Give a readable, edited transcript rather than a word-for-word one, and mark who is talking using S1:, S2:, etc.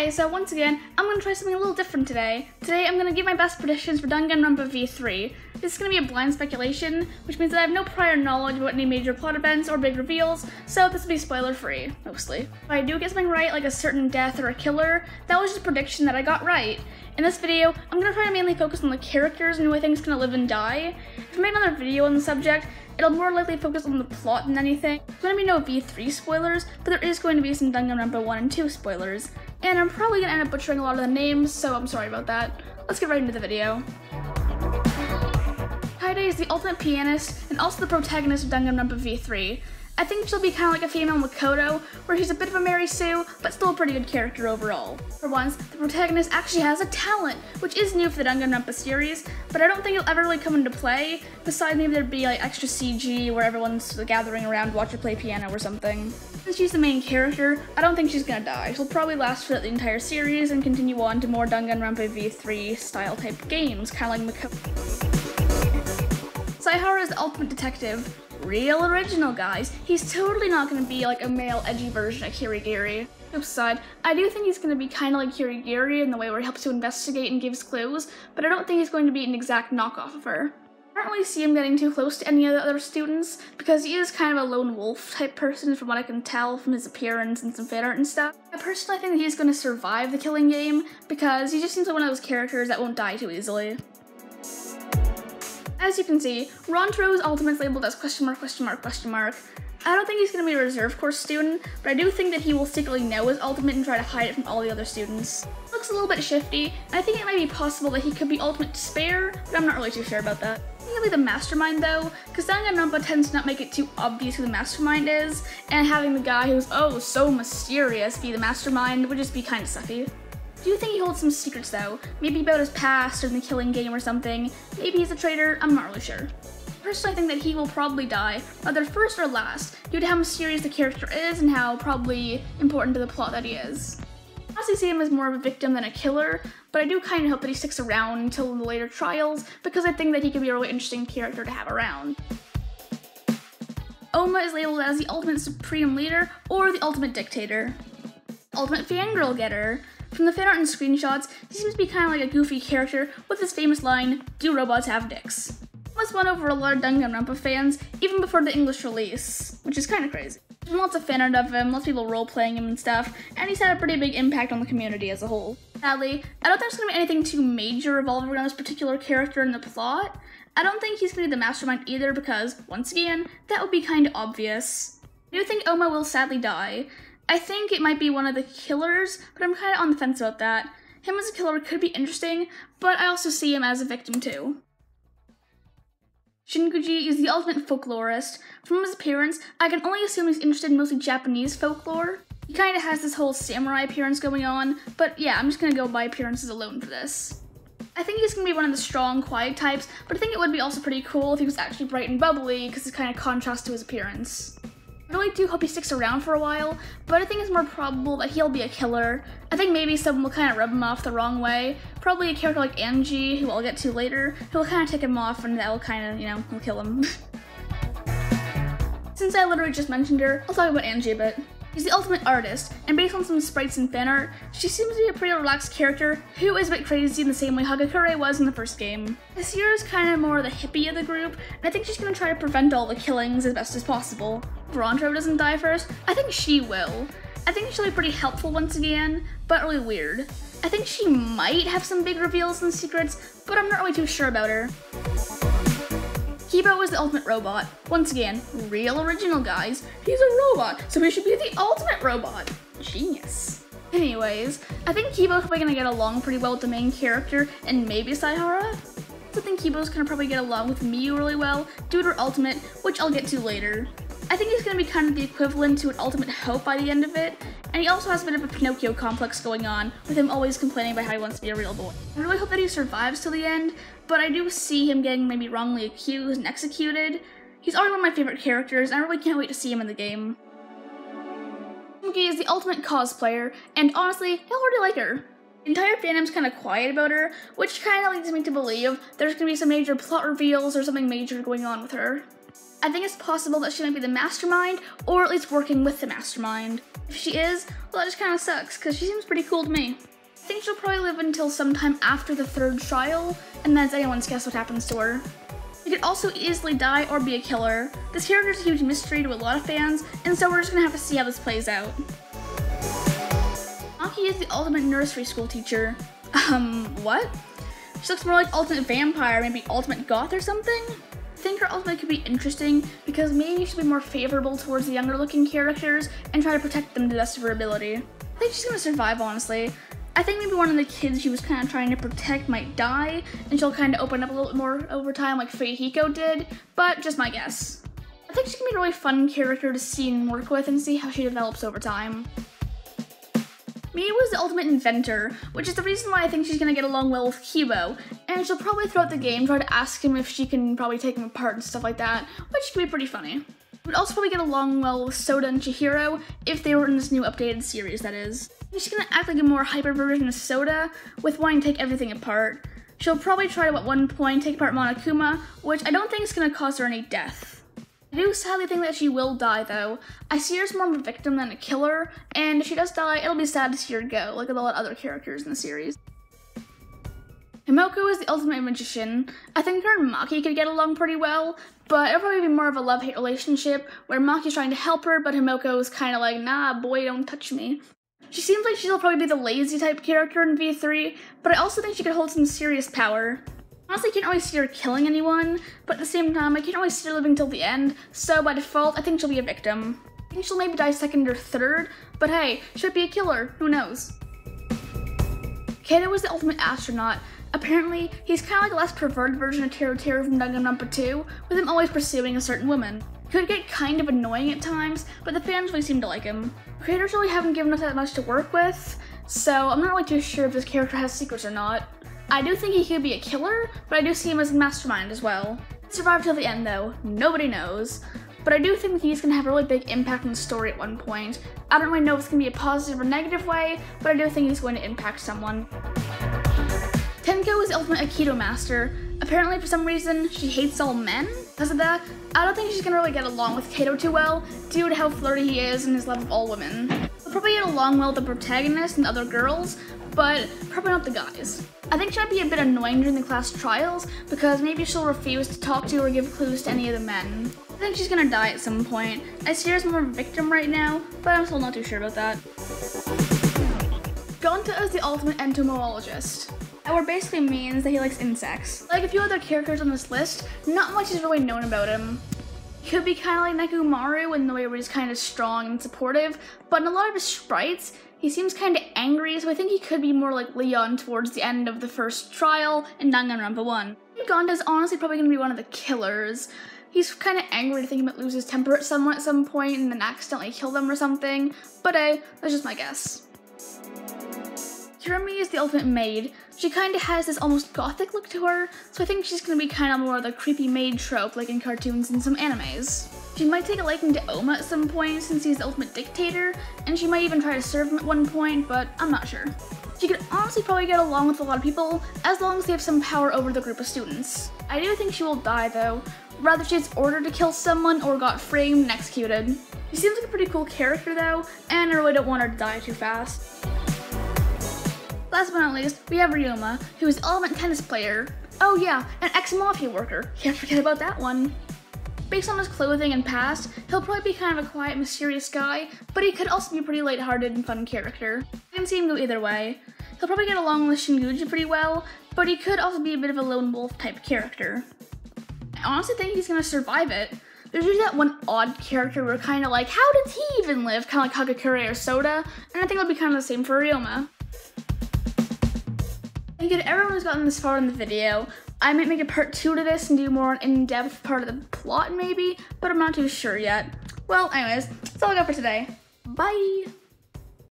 S1: Okay, so once again, I'm going to try something a little different today. Today, I'm going to give my best predictions for Danganronpa V3. This is going to be a blind speculation, which means that I have no prior knowledge about any major plot events or big reveals, so this will be spoiler-free, mostly. If I do get something right, like a certain death or a killer, that was just a prediction that I got right. In this video, I'm going to try to mainly focus on the characters and who I think is going to live and die. If I make another video on the subject, it'll more likely focus on the plot than anything. There's going to be no V3 spoilers, but there is going to be some Danganronpa 1 and 2 spoilers. And I'm probably going to end up butchering a lot of the names, so I'm sorry about that. Let's get right into the video. Kaede is the ultimate pianist and also the protagonist of Danganronpa V3. I think she'll be kind of like a female Makoto, where she's a bit of a Mary Sue, but still a pretty good character overall. For once, the protagonist actually has a talent, which is new for the Danganronpa series, but I don't think it'll ever really come into play, besides maybe there'd be like extra CG where everyone's gathering around to watch her play piano or something. Since she's the main character, I don't think she's gonna die. She'll probably last for the entire series and continue on to more Danganronpa V3 style type games, kind of like Makoto. Saihara is the ultimate detective. Real original, guys. He's totally not going to be like a male edgy version of Kirigiri. Flip side, I do think he's going to be kind of like Kirigiri in the way where he helps to investigate and gives clues, but I don't think he's going to be an exact knockoff of her. I don't really see him getting too close to any of the other students, because he is kind of a lone wolf type person from what I can tell from his appearance and some fan art and stuff. I personally think that he's going to survive the killing game, because he just seems like one of those characters that won't die too easily. As you can see, Rontaro's ultimate is labeled as question mark, question mark, question mark. I don't think he's going to be a reserve course student, but I do think that he will secretly know his ultimate and try to hide it from all the other students. He looks a little bit shifty, and I think it might be possible that he could be ultimate despair, but I'm not really too sure about that. I think he'll be the mastermind though, because Danganronpa tends to not make it too obvious who the mastermind is, and having the guy who's so mysterious be the mastermind would just be kind of sucky. I do think he holds some secrets though, maybe about his past or in the killing game or something. Maybe he's a traitor, I'm not really sure. Personally, I think that he will probably die, whether first or last, due to how mysterious the character is and how probably important to the plot that he is. I honestly see him as more of a victim than a killer, but I do kind of hope that he sticks around until the later trials, because I think that he could be a really interesting character to have around. Oma is labeled as the ultimate supreme leader or the ultimate dictator. Ultimate fangirl getter. From the fan art and screenshots, he seems to be kind of like a goofy character with his famous line, "Do robots have dicks?" This won over a lot of Danganronpa fans, even before the English release, which is kind of crazy. There's been lots of fan art of him, lots of people role-playing him and stuff, and he's had a pretty big impact on the community as a whole. Sadly, I don't think there's going to be anything too major revolving around this particular character in the plot. I don't think he's going to be the mastermind either because, once again, that would be kind of obvious. I do think Oma will sadly die. I think it might be one of the killers, but I'm kind of on the fence about that. Him as a killer could be interesting, but I also see him as a victim too. Shinguji is the ultimate folklorist. From his appearance, I can only assume he's interested in mostly Japanese folklore. He kind of has this whole samurai appearance going on, but yeah, I'm just going to go by appearances alone for this. I think he's going to be one of the strong, quiet types, but I think it would be also pretty cool if he was actually bright and bubbly, because it kind of contrasts to his appearance. I really do hope he sticks around for a while, but I think it's more probable that he'll be a killer. I think maybe someone will kind of rub him off the wrong way. Probably a character like Angie, who I'll get to later, who will kind of tick him off and that will kind of, will kill him. Since I literally just mentioned her, I'll talk about Angie a bit. She's the ultimate artist, and based on some sprites and fan art, she seems to be a pretty relaxed character who is a bit crazy in the same way Hagakure was in the first game. Asira is kind of more the hippie of the group, and I think she's going to try to prevent all the killings as best as possible. If Rantaro doesn't die first, I think she will. I think she'll be pretty helpful once again, but really weird. I think she might have some big reveals and secrets, but I'm not really too sure about her. Kibo is the ultimate robot. Once again, real original, guys. He's a robot, so he should be the ultimate robot. Genius. Anyways, I think Kibo's probably gonna get along pretty well with the main character and maybe Saihara. I also think Kibo's gonna probably get along with Miyu really well due to her ultimate, which I'll get to later. I think he's gonna be kind of the equivalent to an ultimate hope by the end of it, and he also has a bit of a Pinocchio complex going on, with him always complaining about how he wants to be a real boy. I really hope that he survives till the end, but I do see him getting maybe wrongly accused and executed. He's already one of my favorite characters, and I really can't wait to see him in the game. Shinki is the ultimate cosplayer, and honestly, I already like her. The entire fandom's kind of quiet about her, which kind of leads me to believe there's going to be some major plot reveals or something major going on with her. I think it's possible that she might be the mastermind, or at least working with the mastermind. If she is, well, that just kind of sucks, because she seems pretty cool to me. I think she'll probably live until sometime after the 3rd trial, and that's anyone's guess what happens to her. She could also easily die or be a killer. This character is a huge mystery to a lot of fans, and so we're just gonna have to see how this plays out. Maki is the ultimate nursery school teacher. What? She looks more like ultimate vampire, maybe ultimate goth or something? I think her ultimate could be interesting because maybe she'll be more favorable towards the younger looking characters and try to protect them to the best of her ability. I think she's gonna survive, honestly. I think maybe one of the kids she was kind of trying to protect might die, and she'll kind of open up a little bit more over time like Fuyuhiko did, but just my guess. I think she can be a really fun character to see and work with and see how she develops over time. Mia was the ultimate inventor, which is the reason why I think she's gonna get along well with Kibo, and she'll probably throughout the game try to ask him if she can probably take him apart and stuff like that, which could be pretty funny. Would also probably get along well with Soda and Chihiro if they were in this new updated series, that is. She's gonna act like a more hyper version of Soda, with wanting to take everything apart. She'll probably try to at one point take apart Monokuma, which I don't think is gonna cause her any death. I do sadly think that she will die though. I see her as more of a victim than a killer, and if she does die, it'll be sad to see her go, like with a lot of other characters in the series. Himiko is the ultimate magician. I think her and Maki could get along pretty well, but it'll probably be more of a love-hate relationship where Maki's trying to help her, but Himiko's kind of like, nah, boy, don't touch me. She seems like she'll probably be the lazy type character in V3, but I also think she could hold some serious power. Honestly, I can't really see her killing anyone, but at the same time, I can't really see her living till the end, so by default, I think she'll be a victim. I think she'll maybe die 2nd or 3rd, but hey, she might be a killer, who knows? Kato was the ultimate astronaut. Apparently, he's kind of like a less perverted version of Teru Teru from Danganronpa 2, with him always pursuing a certain woman. He could get kind of annoying at times, but the fans really seem to like him. Creators really haven't given us that much to work with, so I'm not really too sure if this character has secrets or not. I do think he could be a killer, but I do see him as a mastermind as well. Survive till the end though, nobody knows. But I do think he's gonna have a really big impact on the story at one point. I don't really know if it's gonna be a positive or negative way, but I do think he's going to impact someone. Tenko is the ultimate Aikido master. Apparently for some reason, she hates all men. Because of that, I don't think she's gonna really get along with Kato too well, due to how flirty he is and his love of all women. He'll probably get along well with the protagonist and other girls, but probably not the guys. I think she might be a bit annoying during the class trials, because maybe she'll refuse to talk to or give clues to any of the men. I think she's gonna die at some point. I see her as more of a victim right now, but I'm still not too sure about that. Gonta is the ultimate entomologist. That word basically means that he likes insects. Like a few other characters on this list, not much is really known about him. He could be kind of like Nekomaru in the way where he's kind of strong and supportive, but in a lot of his sprites, he seems kind of angry, so I think he could be more like Leon towards the end of the 1st trial in Danganronpa 1. Gonta is honestly probably going to be one of the killers. He's kind of angry to think he might lose his temper at someone at some point and then accidentally kill them or something, but hey, that's just my guess. Hirumi is the ultimate maid. She kind of has this almost gothic look to her, so I think she's going to be kind of more of the creepy maid trope like in cartoons and some animes. She might take a liking to Oma at some point since he's the ultimate dictator, and she might even try to serve him at one point, but I'm not sure. She could honestly probably get along with a lot of people as long as they have some power over the group of students. I do think she will die though, rather she gets ordered to kill someone or got framed and executed. She seems like a pretty cool character though, and I really don't want her to die too fast. Last but not least, we have Ryoma, who is the ultimate tennis player. Oh yeah, an ex-mafia worker. Can't forget about that one. Based on his clothing and past, he'll probably be kind of a quiet, mysterious guy, but he could also be a pretty lighthearted and fun character. I can see him go either way. He'll probably get along with Shinguji pretty well, but he could also be a bit of a lone wolf type character. I honestly think he's gonna survive it. There's usually that one odd character where kind of like, how did he even live? Kind of like Hagakure or Soda, and I think it'll be kind of the same for Ryoma. Thank you to everyone who's gotten this far in the video. I might make a part 2 to this and do more in-depth part of the plot maybe, but I'm not too sure yet. Well, anyways, that's all I got for today. Bye!